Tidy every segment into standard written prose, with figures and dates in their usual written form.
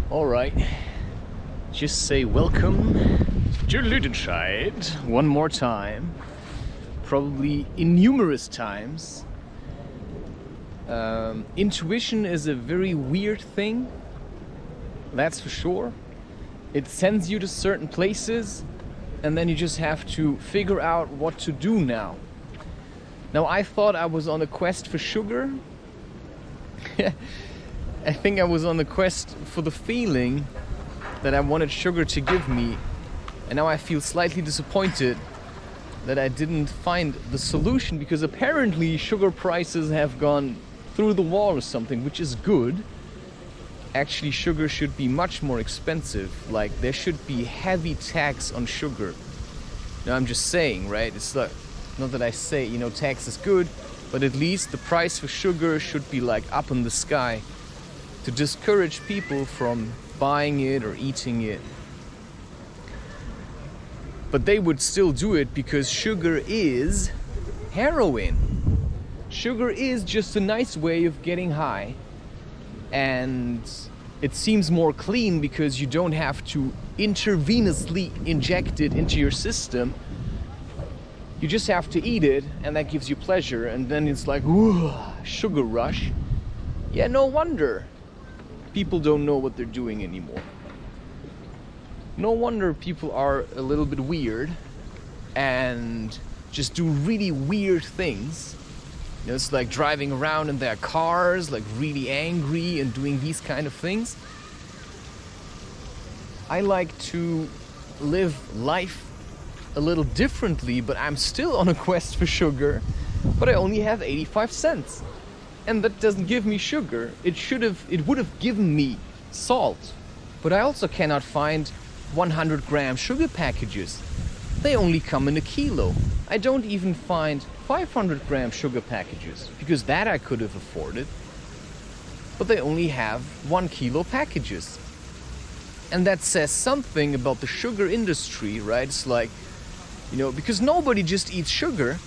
Alright, just say welcome to Lunatic one more time, probably innumerous times. Intuition is a very weird thing, that's for sure. It sends you to certain places and then you just have to figure out what to do now. Now I thought I was on a quest for sugar. I think I was on the quest for the feeling that I wanted sugar to give me, and now I feel slightly disappointed that I didn't find the solution, because apparently sugar prices have gone through the wall or something, which is good. Actually, sugar should be much more expensive. Like, there should be heavy tax on sugar. Now I'm just saying, right? It's like, not that I say, you know, tax is good, but at least the price for sugar should be like up in the sky, to discourage people from buying it or eating it. But they would still do it because sugar is heroin. Sugar is just a nice way of getting high, and it seems more clean because you don't have to intravenously inject it into your system. You just have to eat it, and that gives you pleasure, and then it's like, ooh, sugar rush. Yeah, no wonder people don't know what they're doing anymore. No wonder people are a little bit weird and just do really weird things. You know, it's like driving around in their cars, like really angry and doing these kind of things. I like to live life a little differently, but I'm still on a quest for sugar, but I only have 85 cents. And that doesn't give me sugar. It would have given me salt. But I also cannot find 100-gram sugar packages. They only come in a kilo. I don't even find 500-gram sugar packages, because that I could have afforded. But they only have 1 kilo packages. And that says something about the sugar industry, right? It's like, you know, because nobody just eats sugar.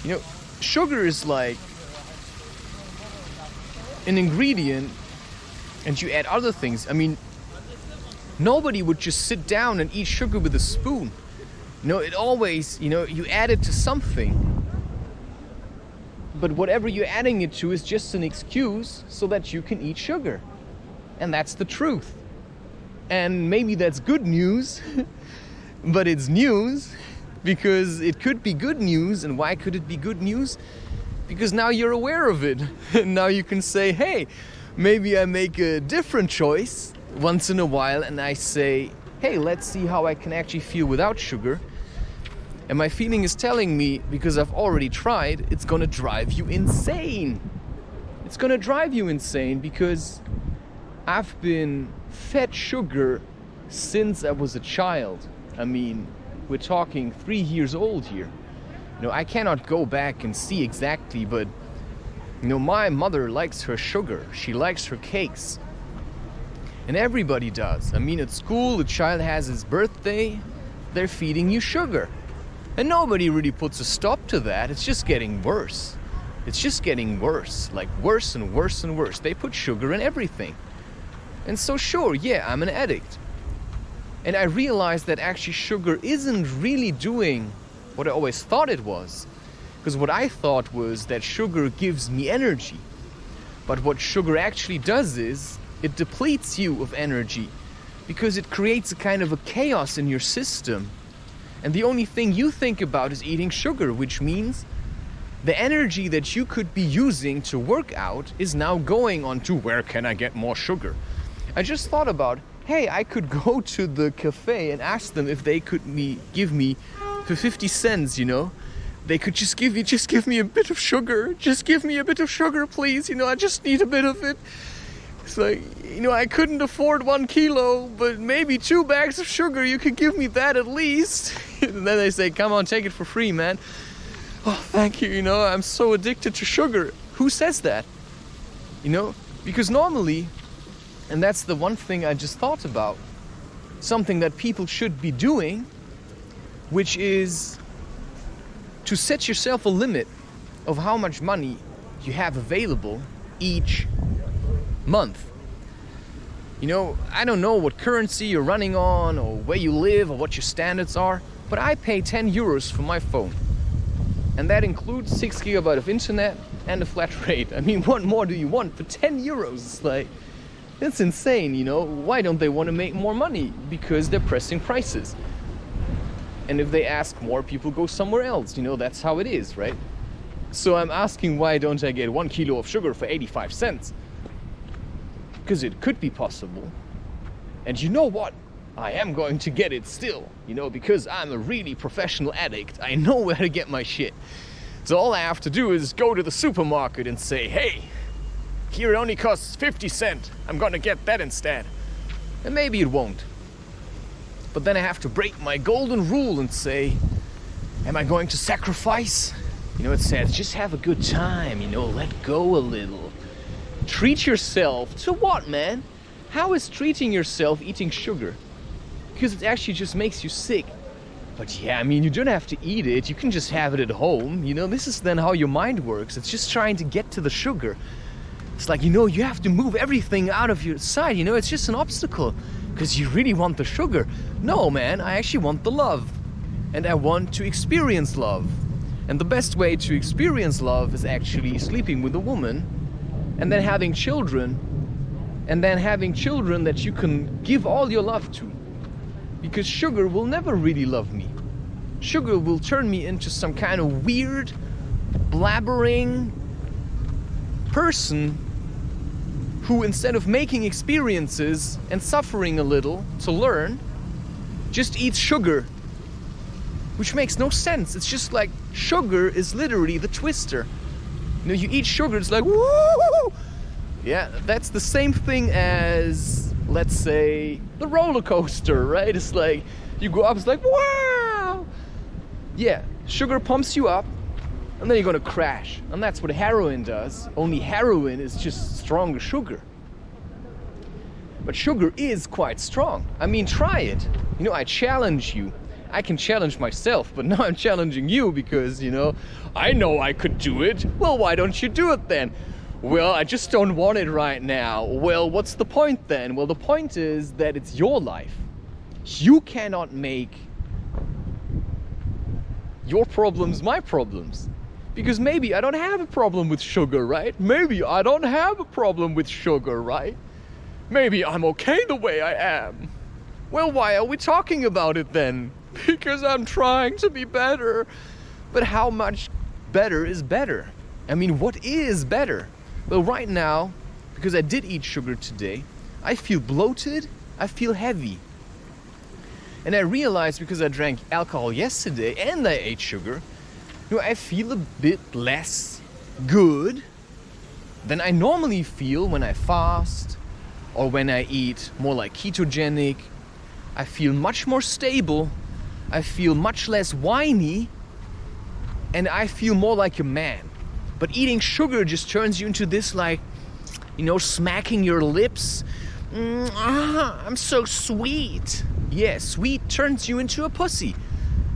You know, sugar is like an ingredient, and you add other things. I mean, nobody would just sit down and eat sugar with a spoon. No, it always, you know, you add it to something. But whatever you're adding it to is just an excuse so that you can eat sugar. And that's the truth. And maybe that's good news, but it's news because it could be good news. And why could it be good news? Because now you're aware of it. And now you can say, hey, maybe I make a different choice once in a while, and I say, hey, let's see how I can actually feel without sugar. And my feeling is telling me, because I've already tried, it's gonna drive you insane. It's gonna drive you insane because I've been fed sugar since I was a child. I mean, we're talking 3 years old here. You know, I cannot go back and see exactly, but you know, my mother likes her sugar. She likes her cakes. And everybody does. I mean, at school, a child has his birthday, they're feeding you sugar. And nobody really puts a stop to that. It's just getting worse. It's just getting worse, like worse and worse and worse. They put sugar in everything. And so sure, yeah, I'm an addict. And I realized that actually sugar isn't really doing what I always thought it was. Because what I thought was that sugar gives me energy. But what sugar actually does is it depletes you of energy, because it creates a kind of a chaos in your system. And the only thing you think about is eating sugar, which means the energy that you could be using to work out is now going on to where can I get more sugar. I just thought about, hey, I could go to the cafe and ask them if they could give me for 50 cents, you know. They could just give me a bit of sugar. Just give me a bit of sugar, please. You know, I just need a bit of it. It's like, you know, I couldn't afford 1 kilo, but maybe 2 bags of sugar. You could give me that at least. And then they say, come on, take it for free, man. Oh, thank you. You know, I'm so addicted to sugar. Who says that? You know, because normally, and that's the one thing I just thought about, something that people should be doing, which is to set yourself a limit of how much money you have available each month. You know, I don't know what currency you're running on or where you live or what your standards are, but I pay 10 euros for my phone. And that includes 6 GB of internet and a flat rate. I mean, what more do you want for 10 euros? It's like, that's insane, you know? Why don't they want to make more money? Because they're pressing prices. And if they ask more, people go somewhere else. You know, that's how it is, right? So I'm asking, why don't I get 1 kilo of sugar for 85 cents? Because it could be possible. And you know what? I am going to get it still, you know, because I'm a really professional addict. I know where to get my shit. So all I have to do is go to the supermarket and say, hey, here it only costs 50 cents. I'm gonna get that instead. And maybe it won't. But then I have to break my golden rule and say, am I going to sacrifice? You know, it says, just have a good time, you know, let go a little. Treat yourself to what, man? How is treating yourself eating sugar? Because it actually just makes you sick. But yeah, I mean, you don't have to eat it. You can just have it at home. You know, this is then how your mind works. It's just trying to get to the sugar. It's like, you know, you have to move everything out of your side. You know, it's just an obstacle because you really want the sugar. No, man, I actually want the love. And I want to experience love. And the best way to experience love is actually sleeping with a woman and then having children. And then having children that you can give all your love to. Because sugar will never really love me. Sugar will turn me into some kind of weird, blabbering person who, instead of making experiences and suffering a little to learn, just eats sugar. Which makes no sense. It's just like sugar is literally the twister. You know, you eat sugar, it's like, woo! Yeah, that's the same thing as, let's say, the roller coaster, right? It's like, you go up, it's like, wow! Yeah, sugar pumps you up, and then you're gonna crash. And that's what heroin does. Only heroin is just stronger sugar. But sugar is quite strong. I mean, try it. You know, I challenge you. I can challenge myself, but now I'm challenging you because, you know I could do it. Well, why don't you do it then? Well, I just don't want it right now. Well, what's the point then? Well, the point is that it's your life. You cannot make your problems my problems. Because maybe I don't have a problem with sugar, right? Maybe I don't have a problem with sugar, right? Maybe I'm okay the way I am. Well, why are we talking about it then? Because I'm trying to be better. But how much better is better? I mean, what is better? Well, right now, because I did eat sugar today, I feel bloated, I feel heavy. And I realized because I drank alcohol yesterday and I ate sugar, you know, I feel a bit less good than I normally feel when I fast or when I eat more like ketogenic. I feel much more stable, I feel much less whiny, and I feel more like a man. But eating sugar just turns you into this, like, you know, smacking your lips. I'm so sweet. Yeah, sweet turns you into a pussy.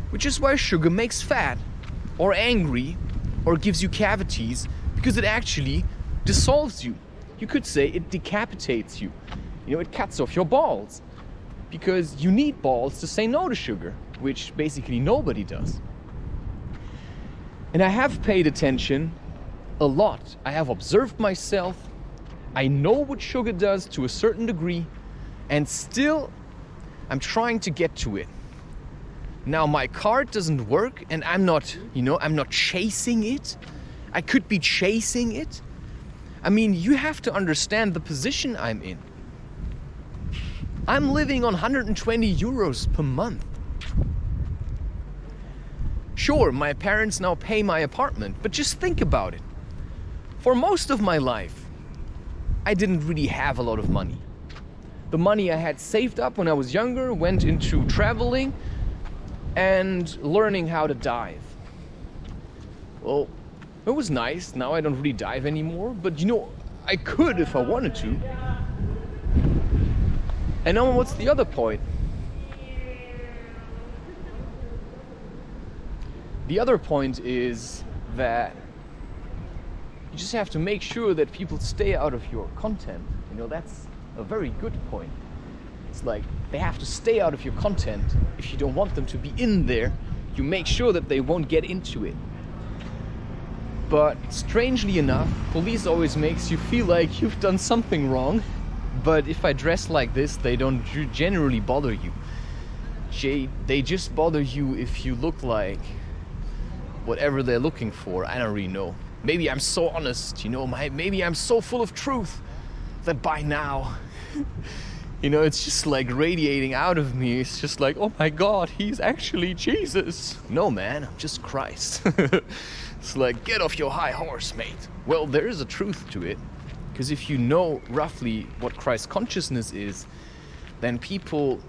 Which is why sugar makes fat, or angry, or gives you cavities, because it actually dissolves you. You could say it decapitates you. You know, it cuts off your balls. Because you need balls to say no to sugar, which basically nobody does. And I have paid attention a lot. I have observed myself. I know what sugar does to a certain degree, and still I'm trying to get to it. Now my card doesn't work, and I'm not chasing it. I could be chasing it. I mean, you have to understand the position I'm in. I'm living on 120 euros per month. Sure, my parents now pay my apartment, but just think about it. For most of my life, I didn't really have a lot of money. The money I had saved up when I was younger went into traveling and learning how to dive. Well, it was nice. Now I don't really dive anymore, but you know, I could if I wanted to. And now what's the other point? The other point is that you just have to make sure that people stay out of your content. You know, that's a very good point. It's like they have to stay out of your content. If you don't want them to be in there, you make sure that they won't get into it. But strangely enough, police always makes you feel like you've done something wrong. But if I dress like this, they don't generally bother you. They just bother you if you look like whatever they're looking for. I don't really know. Maybe I'm so honest, you know, maybe I'm so full of truth that by now, you know, it's just like radiating out of me. It's just like, oh my God, he's actually Jesus. No, man, I'm just Christ. It's like, get off your high horse, mate. Well, there is a truth to it. Because if you know roughly what Christ consciousness is, then people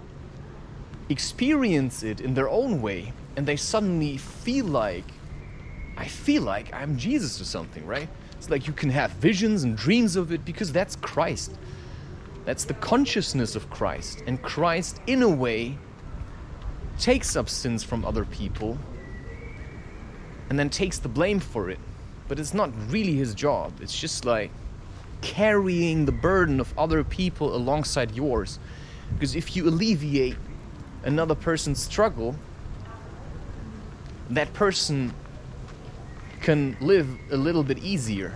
experience it in their own way. And they suddenly feel like, I feel like I'm Jesus or something, right? It's like you can have visions and dreams of it because that's Christ. That's the consciousness of Christ. And Christ, in a way, takes up sins from other people and then takes the blame for it. But it's not really his job. It's just like carrying the burden of other people alongside yours. Because if you alleviate another person's struggle, that person can live a little bit easier.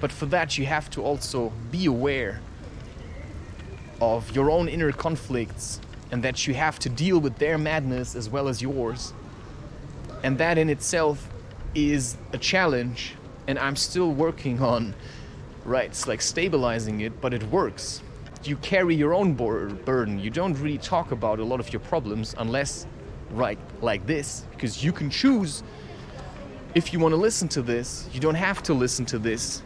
But for that you have to also be aware of your own inner conflicts and that you have to deal with their madness as well as yours. And that in itself is a challenge, and I'm still working on, right, it's like stabilizing it, but it works. You carry your own burden. You don't really talk about a lot of your problems unless, right, like this, because you can choose if you want to listen to this. You don't have to listen to this.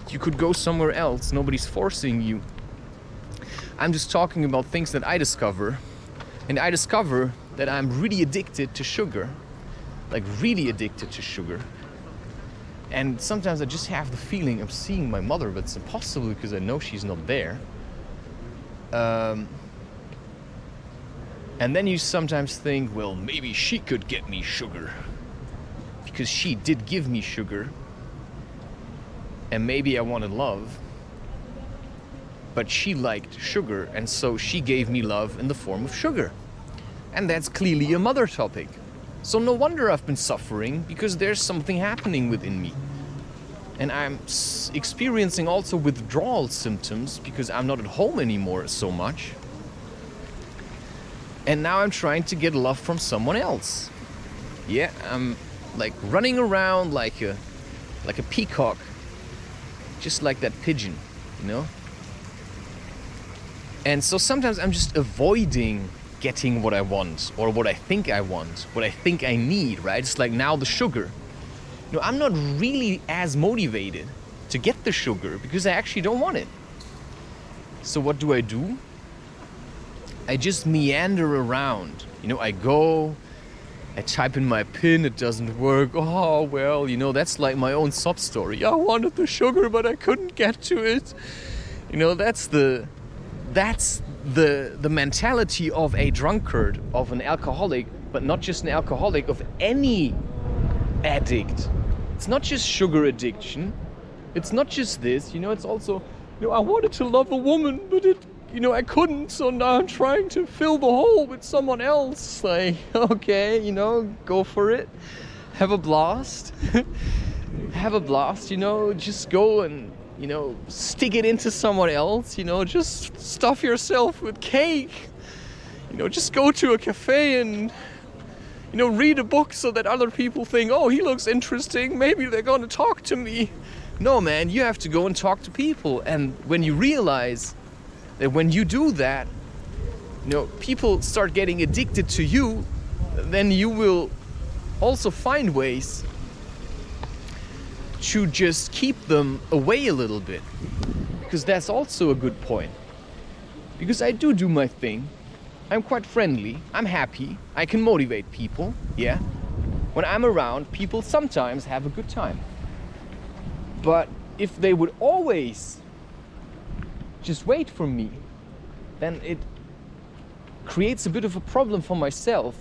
You could go somewhere else. Nobody's forcing you. I'm just talking about things that I discover. And I discover that I'm really addicted to sugar. Like really addicted to sugar. And sometimes I just have the feeling of seeing my mother, but it's impossible because I know she's not there. And then you sometimes think, well, maybe she could get me sugar. Because she did give me sugar. And maybe I wanted love. But she liked sugar, and so she gave me love in the form of sugar. And that's clearly a mother topic. So no wonder I've been suffering, because there's something happening within me. And I'm experiencing also withdrawal symptoms, because I'm not at home anymore so much. And now I'm trying to get love from someone else. Yeah, I'm like running around like a peacock. Just like that pigeon, you know? And so sometimes I'm just avoiding getting what I want, or what I think I want, what I think I need, right? It's like now the sugar. You know, I'm not really as motivated to get the sugar because I actually don't want it. So what do? I just meander around. You know, I go, I type in my PIN, it doesn't work. Oh, well, you know, that's like my own sob story. I wanted the sugar, but I couldn't get to it. You know, that's the mentality of a drunkard, of an alcoholic, but not just an alcoholic, of any addict. It's not just sugar addiction. It's not just this, you know, it's also, you know, I wanted to love a woman, but I couldn't, so now I'm trying to fill the hole with someone else. Like, okay, you know, go for it. Have a blast. Have a blast, you know, just go and, you know, stick it into someone else, you know, just stuff yourself with cake. You know, just go to a cafe and, you know, read a book so that other people think, oh, he looks interesting, maybe they're going to talk to me. No, man, you have to go and talk to people. And when you realize that when you do that, you know, people start getting addicted to you, then you will also find ways to just keep them away a little bit. Because that's also a good point. Because I do my thing. I'm quite friendly. I'm happy. I can motivate people. Yeah. When I'm around, people sometimes have a good time. But if they would always just wait for me, then it creates a bit of a problem for myself.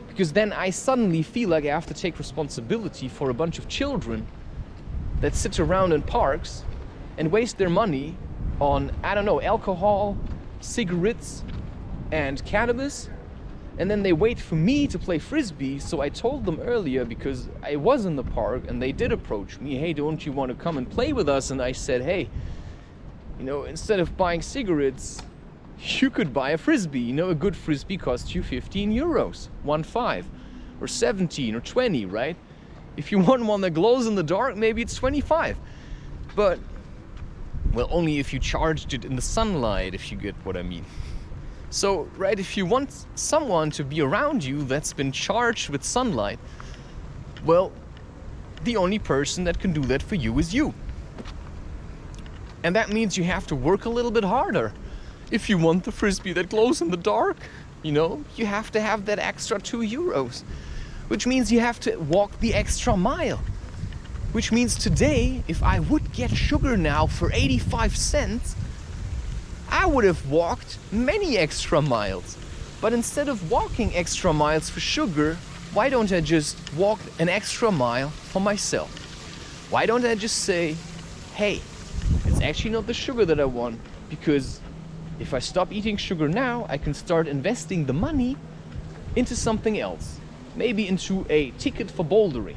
Because then I suddenly feel like I have to take responsibility for a bunch of children that sit around in parks and waste their money on, I don't know, alcohol, cigarettes, and cannabis. And then they wait for me to play frisbee. So I told them earlier, because I was in the park and they did approach me, hey, don't you want to come and play with us? And I said, hey, you know, instead of buying cigarettes, you could buy a frisbee. You know, a good frisbee costs you 15 euros, 1.5, or 17 or 20, right? If you want one that glows in the dark, maybe it's 25. But, well, only if you charged it in the sunlight, if you get what I mean. So, right, if you want someone to be around you that's been charged with sunlight, well, the only person that can do that for you is you. And that means you have to work a little bit harder. If you want the frisbee that glows in the dark, you know, you have to have that extra 2 euros. Which means you have to walk the extra mile. Which means today, if I would get sugar now for 85 cents, I would have walked many extra miles. But instead of walking extra miles for sugar, why don't I just walk an extra mile for myself? Why don't I just say, hey, it's actually not the sugar that I want, because if I stop eating sugar now, I can start investing the money into something else. Maybe into a ticket for bouldering.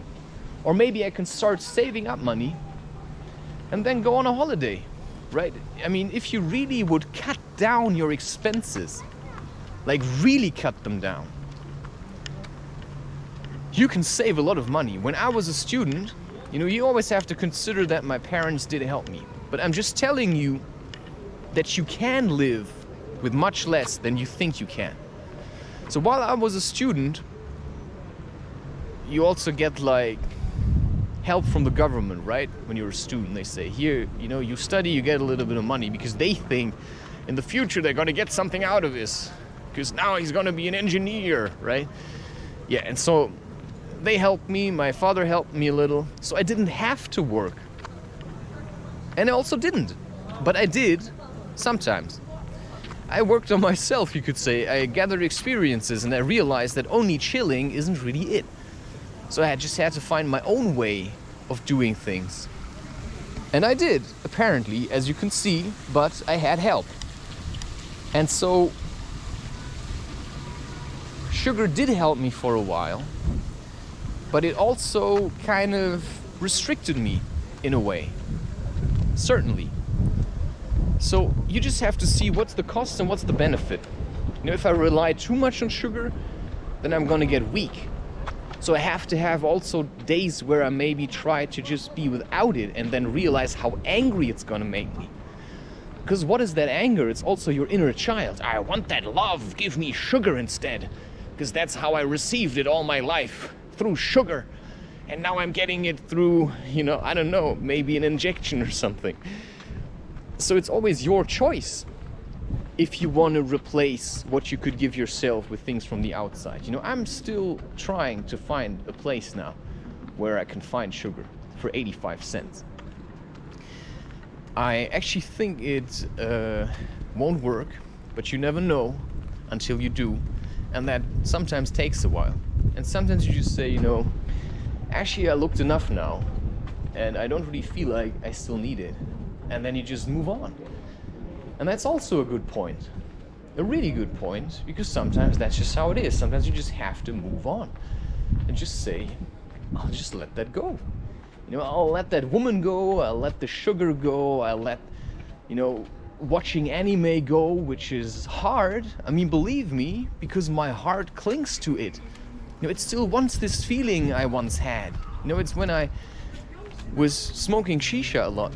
Or maybe I can start saving up money and then go on a holiday. Right? I mean, if you really would cut down your expenses, like really cut them down, you can save a lot of money. When I was a student, you know, you always have to consider that my parents did help me. But I'm just telling you that you can live with much less than you think you can. So while I was a student, you also get like help from the government, right? When you're a student, they say, here, you know, you study, you get a little bit of money, because they think in the future they're going to get something out of this, because now he's going to be an engineer, right? Yeah, and so they helped me, my father helped me a little, so I didn't have to work. And I also didn't, but I did sometimes. I worked on myself, you could say. I gathered experiences and I realized that only chilling isn't really it. So I just had to find my own way of doing things. And I did, apparently, as you can see, but I had help. And so sugar did help me for a while, but it also kind of restricted me in a way. Certainly. So you just have to see what's the cost and what's the benefit. You know, if I rely too much on sugar, then I'm gonna get weak. So I have to have also days where I maybe try to just be without it and then realize how angry it's gonna make me. Because what is that anger? It's also your inner child. I want that love, give me sugar instead. Because that's how I received it all my life, through sugar. And now I'm getting it through, you know, I don't know, maybe an injection or something. So it's always your choice if you want to replace what you could give yourself with things from the outside. You know, I'm still trying to find a place now where I can find sugar for 85 cents. I actually think it won't work, but you never know until you do. And that sometimes takes a while. And sometimes you just say, you know, actually I looked enough now and I don't really feel like I still need it. And then you just move on. And that's also a good point. A really good point, because sometimes that's just how it is. Sometimes you just have to move on and just say, I'll just let that go. You know, I'll let that woman go, I'll let the sugar go, I'll let, you know, watching anime go, which is hard. I mean, believe me, because my heart clings to it. You know, it still wants this feeling I once had. You know, it's when I was smoking shisha a lot.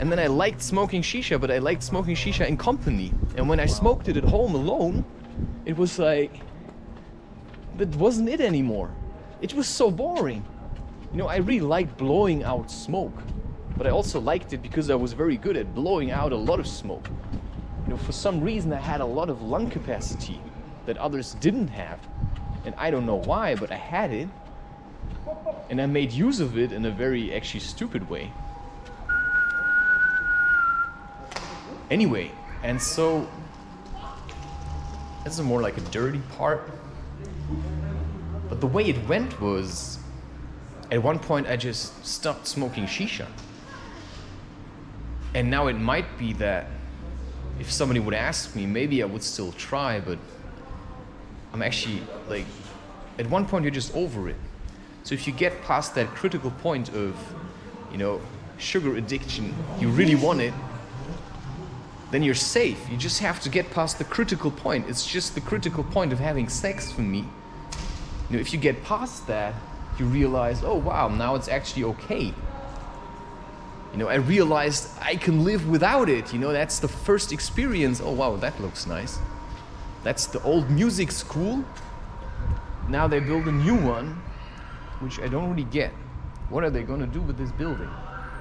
And then I liked smoking shisha, but I liked smoking shisha in company. And when I smoked it at home alone, it was like, that wasn't it anymore. It was so boring. You know, I really liked blowing out smoke, but I also liked it because I was very good at blowing out a lot of smoke. You know, for some reason I had a lot of lung capacity that others didn't have. And I don't know why, but I had it. And I made use of it in a very actually stupid way. Anyway, and so this is more like a dirty part. But the way it went was, at one point I just stopped smoking shisha. And now it might be that if somebody would ask me, maybe I would still try, but I'm actually like, at one point you're just over it. So if you get past that critical point of, sugar addiction, you really want it, then you're safe. You just have to get past the critical point. It's just the critical point of having sex for me. If you get past that, you realize, oh wow, now it's actually okay. I realized I can live without it. That's the first experience. Oh wow, that looks nice. That's the old music school. Now they build a new one, which I don't really get. What are they going to do with this building?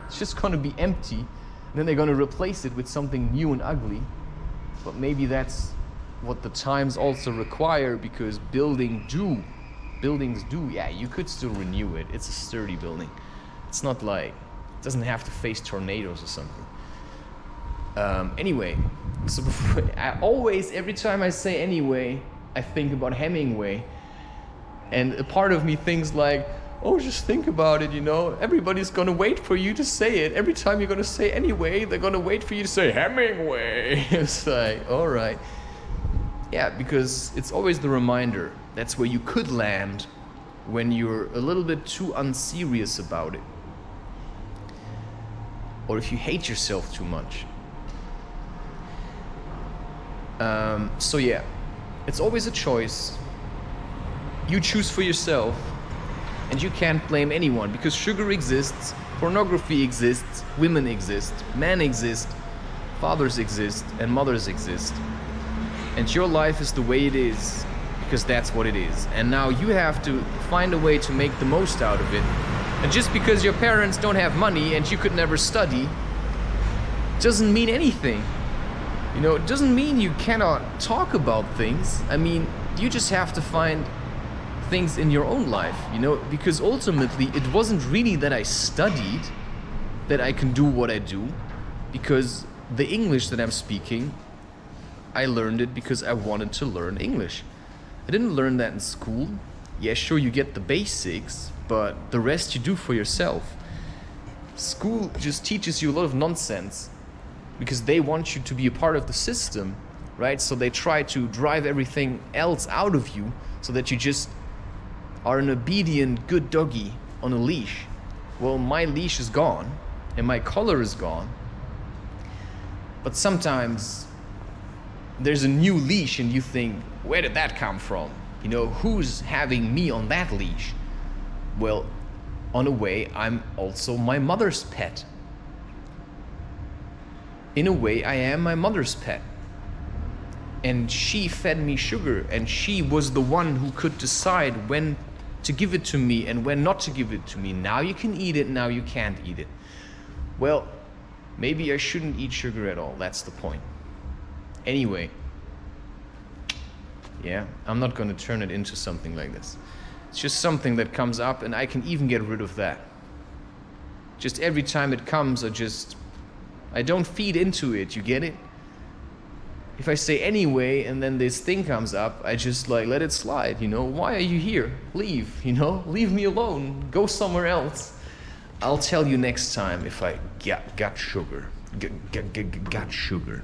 It's just going to be empty. And then they're going to replace it with something new and ugly. But maybe that's what the times also require, because buildings do. Yeah, you could still renew it. It's a sturdy building. It's not like, it doesn't have to face tornadoes or something. Anyway, so every time I say anyway, I think about Hemingway. And a part of me thinks like, oh, just think about it, everybody's gonna wait for you to say it. Every time you're gonna say anyway, they're gonna wait for you to say Hemingway. It's like, all right. Yeah, because it's always the reminder. That's where you could land when you're a little bit too unserious about it. Or if you hate yourself too much. So yeah, it's always a choice. You choose for yourself, and you can't blame anyone, because sugar exists, pornography exists, women exist, men exist, fathers exist, and mothers exist. And your life is the way it is, because that's what it is. And now you have to find a way to make the most out of it. And just because your parents don't have money and you could never study, doesn't mean anything. It doesn't mean you cannot talk about things. I mean, you just have to find things in your own life, because ultimately it wasn't really that I studied that I can do what I do, because the English that I'm speaking, I learned it because I wanted to learn English. I didn't learn that in school. Yeah, sure, you get the basics, but the rest you do for yourself. School just teaches you a lot of nonsense because they want you to be a part of the system, right? So they try to drive everything else out of you so that you just are an obedient, good doggy on a leash. Well, my leash is gone and my collar is gone. But sometimes there's a new leash and you think, where did that come from? Who's having me on that leash? Well, on a way, I'm also my mother's pet. In a way, I am my mother's pet. And she fed me sugar, and she was the one who could decide when to give it to me and when not to give it to me. Now you can eat it, now you can't eat it. Well, maybe I shouldn't eat sugar at all. That's the point. Anyway, yeah, I'm not going to turn it into something like this. It's just something that comes up, and I can even get rid of that. Just every time it comes, I don't feed into it, you get it? If I say anyway, and then this thing comes up, I just let it slide, Why are you here? Leave, Leave me alone. Go somewhere else. I'll tell you next time if I got sugar. Got sugar.